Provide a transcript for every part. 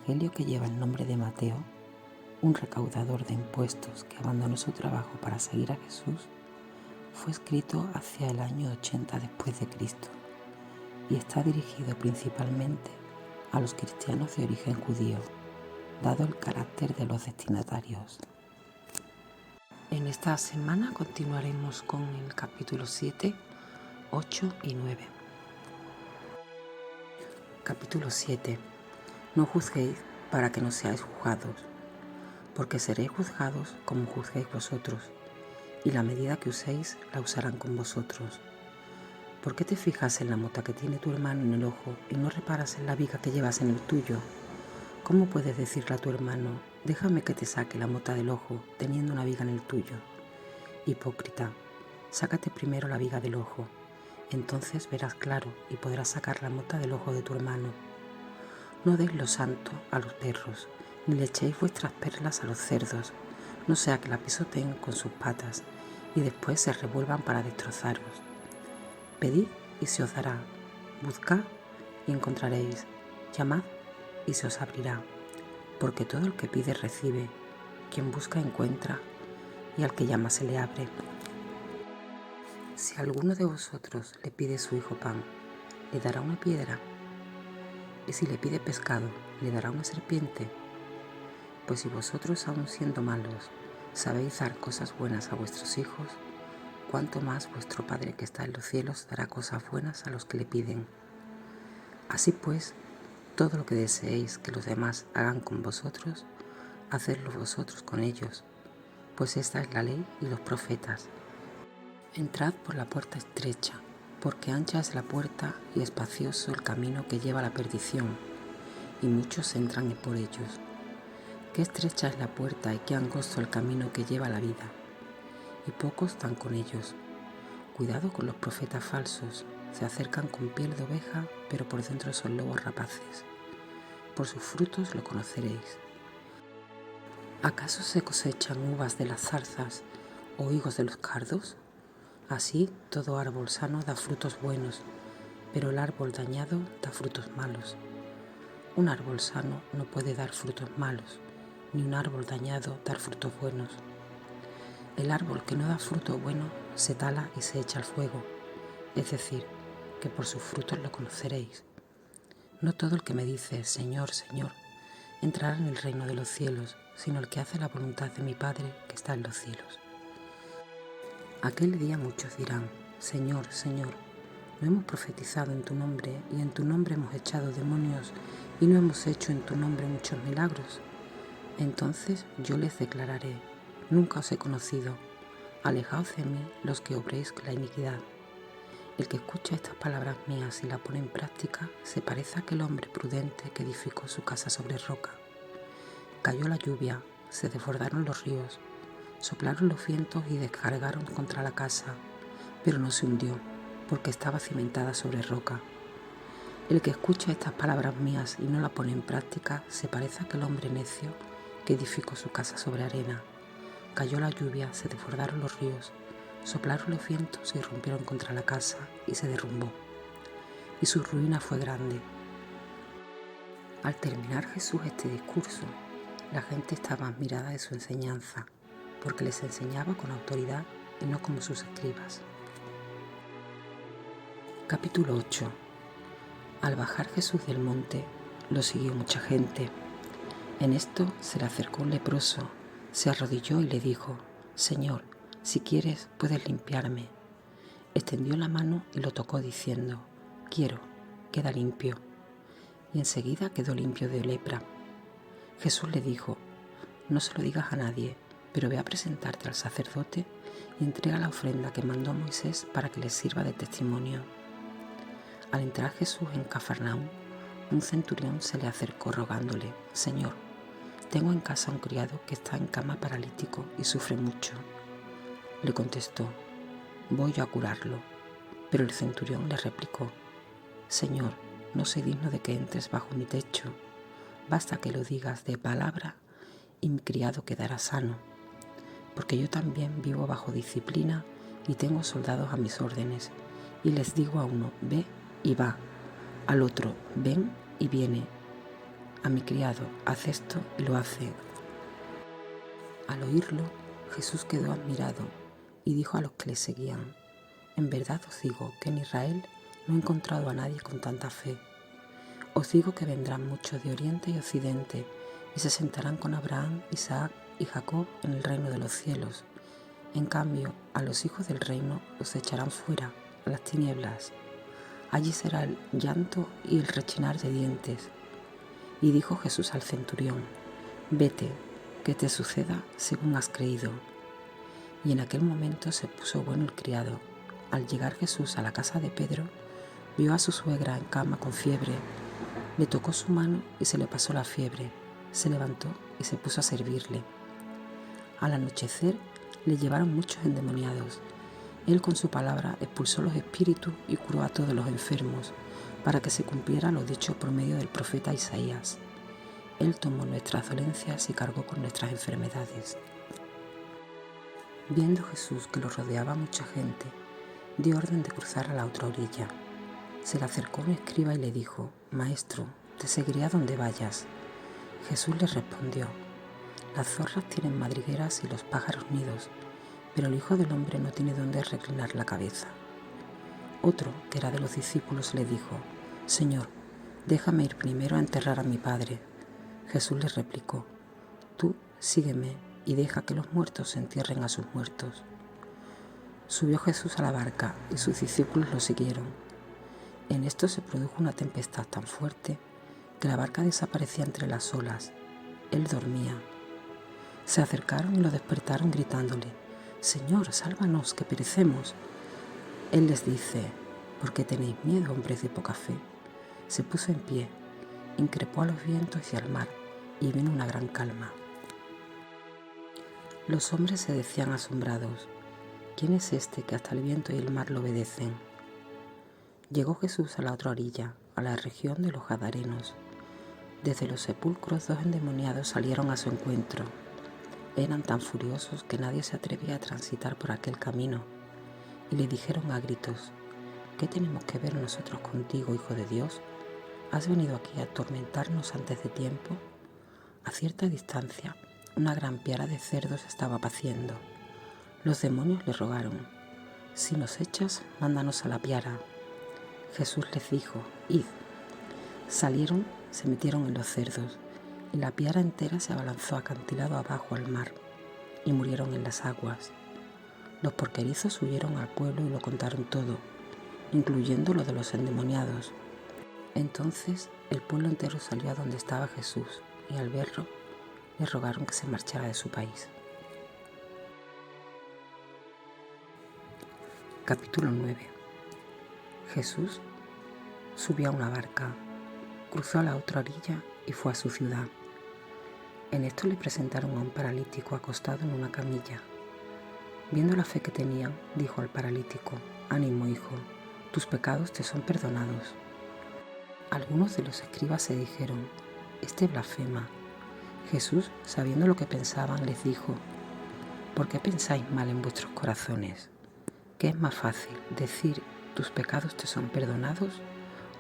Evangelio que lleva el nombre de Mateo, un recaudador de impuestos que abandonó su trabajo para seguir a Jesús, fue escrito hacia el año 80 después de Cristo y está dirigido principalmente a los cristianos de origen judío, dado el carácter de los destinatarios. En esta semana continuaremos con el capítulo 7, 8 y 9. Capítulo 7. No juzguéis para que no seáis juzgados, porque seréis juzgados como juzguéis vosotros, y la medida que uséis la usarán con vosotros. ¿Por qué te fijas en la mota que tiene tu hermano en el ojo y no reparas en la viga que llevas en el tuyo? ¿Cómo puedes decirle a tu hermano, déjame que te saque la mota del ojo teniendo una viga en el tuyo? Hipócrita, sácate primero la viga del ojo, entonces verás claro y podrás sacar la mota del ojo de tu hermano. No deis lo santo a los perros, ni le echéis vuestras perlas a los cerdos, no sea que la pisoteen con sus patas y después se revuelvan para destrozaros. Pedid y se os dará, buscad y encontraréis, llamad y se os abrirá, porque todo el que pide recibe, quien busca encuentra, y al que llama se le abre. Si alguno de vosotros le pide a su hijo pan, ¿le dará una piedra? Y si le pide pescado, ¿le dará una serpiente? Pues si vosotros, aun siendo malos, sabéis dar cosas buenas a vuestros hijos, cuánto más vuestro Padre que está en los cielos dará cosas buenas a los que le piden. Así pues, todo lo que deseéis que los demás hagan con vosotros, hacedlo vosotros con ellos, pues esta es la ley y los profetas. Entrad por la puerta estrecha, porque ancha es la puerta y espacioso el camino que lleva a la perdición, y muchos entran por ellos. Qué estrecha es la puerta y qué angosto el camino que lleva a la vida, y pocos dan con ellos. Cuidado con los profetas falsos, se acercan con piel de oveja, pero por dentro son lobos rapaces. Por sus frutos lo conoceréis. ¿Acaso se cosechan uvas de las zarzas o higos de los cardos? Así todo árbol sano da frutos buenos, pero el árbol dañado da frutos malos. Un árbol sano no puede dar frutos malos, ni un árbol dañado dar frutos buenos. El árbol que no da fruto bueno se tala y se echa al fuego, es decir, que por sus frutos lo conoceréis. No todo el que me dice, Señor, Señor, entrará en el reino de los cielos, sino el que hace la voluntad de mi Padre que está en los cielos. Aquel día muchos dirán, Señor, Señor, ¿no hemos profetizado en tu nombre y en tu nombre hemos echado demonios y no hemos hecho en tu nombre muchos milagros? Entonces yo les declararé, nunca os he conocido, alejaos de mí los que obréis la iniquidad. El que escucha estas palabras mías y las pone en práctica se parece a aquel hombre prudente que edificó su casa sobre roca. Cayó la lluvia, se desbordaron los ríos, soplaron los vientos y descargaron contra la casa, pero no se hundió, porque estaba cimentada sobre roca. El que escucha estas palabras mías y no las pone en práctica se parece a aquel hombre necio que edificó su casa sobre arena. Cayó la lluvia, se desbordaron los ríos, soplaron los vientos y rompieron contra la casa y se derrumbó. Y su ruina fue grande. Al terminar Jesús este discurso, la gente estaba admirada de su enseñanza, porque les enseñaba con autoridad y no como sus escribas. Capítulo 8. Al bajar Jesús del monte, lo siguió mucha gente. En esto se le acercó un leproso, se arrodilló y le dijo, Señor, si quieres, puedes limpiarme. Extendió la mano y lo tocó diciendo, quiero, queda limpio. Y enseguida quedó limpio de lepra. Jesús le dijo, no se lo digas a nadie, pero ve a presentarte al sacerdote y entrega la ofrenda que mandó Moisés para que les sirva de testimonio. Al entrar Jesús en Cafarnaúm, un centurión se le acercó rogándole, Señor, tengo en casa un criado que está en cama paralítico y sufre mucho. Le contestó, voy yo a curarlo. Pero el centurión le replicó, Señor, no soy digno de que entres bajo mi techo. Basta que lo digas de palabra y mi criado quedará sano. Porque yo también vivo bajo disciplina y tengo soldados a mis órdenes. Y les digo a uno, ve y va. Al otro, ven y viene. a mi criado, haz esto, y lo hace. Al oírlo, Jesús quedó admirado y dijo a los que le seguían: en verdad os digo que en Israel no he encontrado a nadie con tanta fe. Os digo que vendrán muchos de oriente y occidente y se sentarán con Abraham, Isaac y Jacob en el reino de los cielos. En cambio, a los hijos del reino los echarán fuera, a las tinieblas. Allí será el llanto y el rechinar de dientes. Y dijo Jesús al centurión: vete, que te suceda según has creído. Y en aquel momento se puso bueno el criado. Al llegar Jesús a la casa de Pedro, vio a su suegra en cama con fiebre. Le tocó su mano y se le pasó la fiebre. Se levantó y se puso a servirle. Al anochecer le llevaron muchos endemoniados. Él con su palabra expulsó los espíritus y curó a todos los enfermos, para que se cumpliera lo dicho por medio del profeta Isaías. Él tomó nuestras dolencias y cargó con nuestras enfermedades. Viendo Jesús que lo rodeaba mucha gente, dio orden de cruzar a la otra orilla. Se le acercó un escriba y le dijo: Maestro, te seguiré a donde vayas. Jesús le respondió: las zorras tienen madrigueras y los pájaros nidos, pero el Hijo del Hombre no tiene dónde reclinar la cabeza. Otro, que era de los discípulos, le dijo: Señor, déjame ir primero a enterrar a mi padre. Jesús le replicó: tú sígueme y deja que los muertos se entierren a sus muertos. Subió Jesús a la barca y sus discípulos lo siguieron. En esto se produjo una tempestad tan fuerte que la barca desaparecía entre las olas. Él dormía. Se acercaron y lo despertaron gritándole: Señor, sálvanos, que perecemos. Él les dice: ¿por qué tenéis miedo, hombres de poca fe? Se puso en pie, increpó a los vientos y al mar, y vino una gran calma. Los hombres se decían asombrados: ¿quién es este que hasta el viento y el mar lo obedecen? Llegó Jesús a la otra orilla, a la región de los Gadarenos. Desde los sepulcros 2 endemoniados salieron a su encuentro. Eran tan furiosos que nadie se atrevía a transitar por aquel camino, y le dijeron a gritos: ¿qué tenemos que ver nosotros contigo, Hijo de Dios? ¿Has venido aquí a atormentarnos antes de tiempo? A cierta distancia, una gran piara de cerdos estaba paciendo. Los demonios le rogaron: si nos echas, mándanos a la piara. Jesús les dijo: id. Salieron, se metieron en los cerdos, y la piara entera se abalanzó acantilado abajo al mar, y murieron en las aguas. Los porquerizos huyeron al pueblo y lo contaron todo, incluyendo lo de los endemoniados. Entonces el pueblo entero salió a donde estaba Jesús, y al verlo, le rogaron que se marchara de su país. Capítulo 9. Jesús subió a una barca, cruzó a la otra orilla y fue a su ciudad. En esto le presentaron a un paralítico acostado en una camilla. Viendo la fe que tenían, dijo al paralítico: ánimo, hijo, tus pecados te son perdonados. Algunos de los escribas se dijeron: este blasfema. Jesús, sabiendo lo que pensaban, les dijo: ¿por qué pensáis mal en vuestros corazones? ¿Qué es más fácil, decir tus pecados te son perdonados,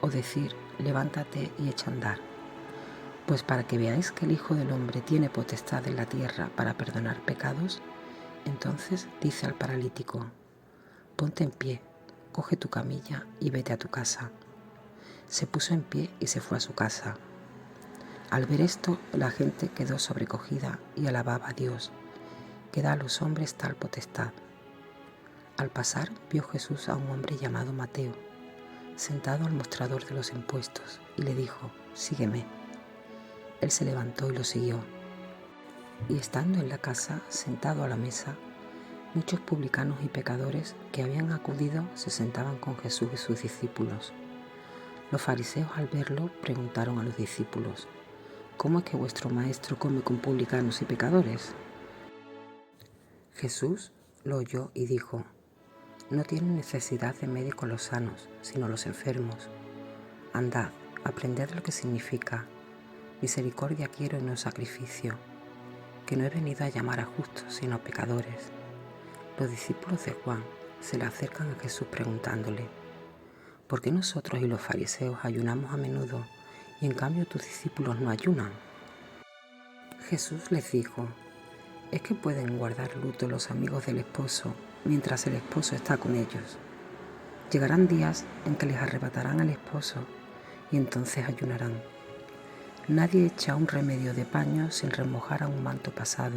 o decir levántate y echa a andar? Pues para que veáis que el Hijo del Hombre tiene potestad en la tierra para perdonar pecados, entonces dice al paralítico: ponte en pie, coge tu camilla y vete a tu casa. Se puso en pie y se fue a su casa. Al ver esto, la gente quedó sobrecogida y alababa a Dios, que da a los hombres tal potestad. Al pasar, vio Jesús a un hombre llamado Mateo, sentado al mostrador de los impuestos, y le dijo: sígueme. Él se levantó y lo siguió. Y estando en la casa, sentado a la mesa, muchos publicanos y pecadores que habían acudido se sentaban con Jesús y sus discípulos. Los fariseos, al verlo, preguntaron a los discípulos: ¿cómo es que vuestro maestro come con publicanos y pecadores? Jesús lo oyó y dijo: no tienen necesidad de médicos los sanos, sino los enfermos. Andad, aprended lo que significa: misericordia quiero y no sacrificio, que no he venido a llamar a justos, sino a pecadores. Los discípulos de Juan se le acercan a Jesús preguntándole: ¿por qué nosotros y los fariseos ayunamos a menudo y en cambio tus discípulos no ayunan. Jesús les dijo: ¿es que pueden guardar luto los amigos del esposo mientras el esposo está con ellos? Llegarán días en que les arrebatarán al esposo y entonces ayunarán. Nadie echa un remedio de paño sin remojar a un manto pasado,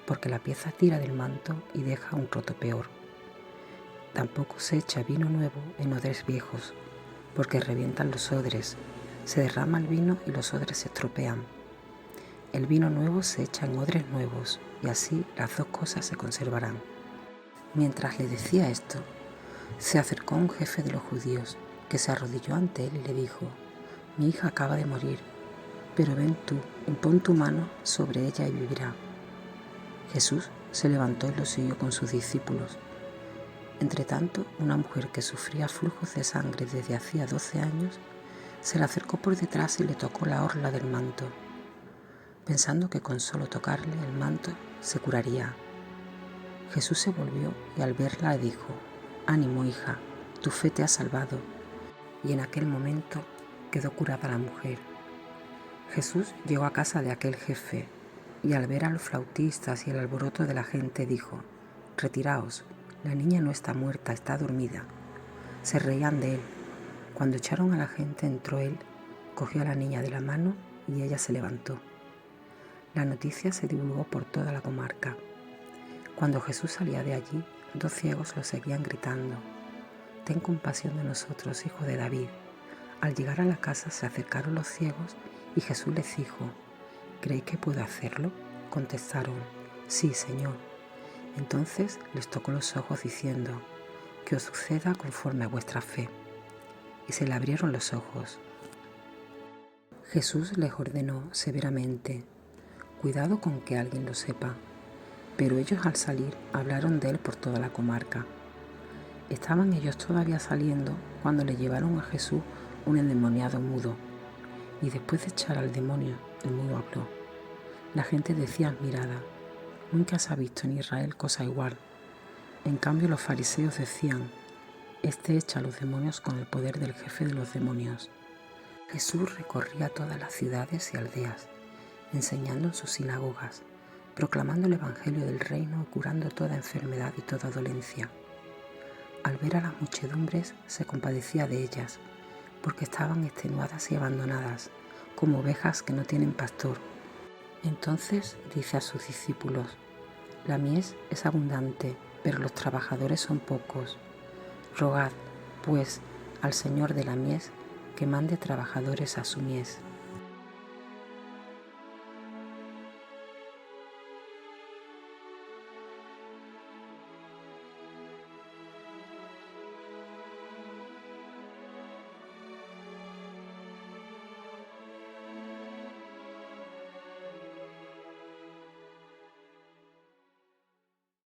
porque la pieza tira del manto y deja un roto peor. Tampoco se echa vino nuevo en odres viejos, porque revientan los odres, se derrama el vino y los odres se estropean. El vino nuevo se echa en odres nuevos, y así las dos cosas se conservarán. Mientras le decía esto, se acercó un jefe de los judíos, que se arrodilló ante él y le dijo: mi hija acaba de morir, pero ven tú y pon tu mano sobre ella y vivirá. Jesús se levantó y lo siguió con sus discípulos. Entretanto, una mujer que sufría flujos de sangre desde hacía 12 años, se le acercó por detrás y le tocó la orla del manto, pensando que con solo tocarle el manto se curaría. Jesús se volvió y al verla le dijo: ánimo, hija, tu fe te ha salvado. Y en aquel momento quedó curada la mujer. Jesús llegó a casa de aquel jefe y al ver a los flautistas y el alboroto de la gente dijo: retiraos, la niña no está muerta, está dormida. Se reían de él. Cuando echaron a la gente entró él, cogió a la niña de la mano y ella se levantó. La noticia se divulgó por toda la comarca. Cuando Jesús salía de allí, 2 ciegos lo seguían gritando: ten compasión de nosotros, hijo de David. Al llegar a la casa se acercaron los ciegos y Jesús les dijo: ¿creéis que puedo hacerlo? Contestaron: sí, Señor. Entonces les tocó los ojos diciendo: que os suceda conforme a vuestra fe. Y se le abrieron los ojos. Jesús les ordenó severamente: cuidado con que alguien lo sepa. Pero ellos al salir hablaron de él por toda la comarca. Estaban ellos todavía saliendo cuando le llevaron a Jesús un endemoniado mudo. Y después de echar al demonio, el mudo habló. La gente decía admirada: nunca se ha visto en Israel cosa igual. En cambio los fariseos decían: este echa a los demonios con el poder del jefe de los demonios. Jesús recorría todas las ciudades y aldeas, enseñando en sus sinagogas, proclamando el evangelio del reino y curando toda enfermedad y toda dolencia. Al ver a las muchedumbres se compadecía de ellas, porque estaban extenuadas y abandonadas, como ovejas que no tienen pastor. Entonces dice a sus discípulos: la mies es abundante, pero los trabajadores son pocos. Rogad, pues, al Señor de la mies que mande trabajadores a su mies.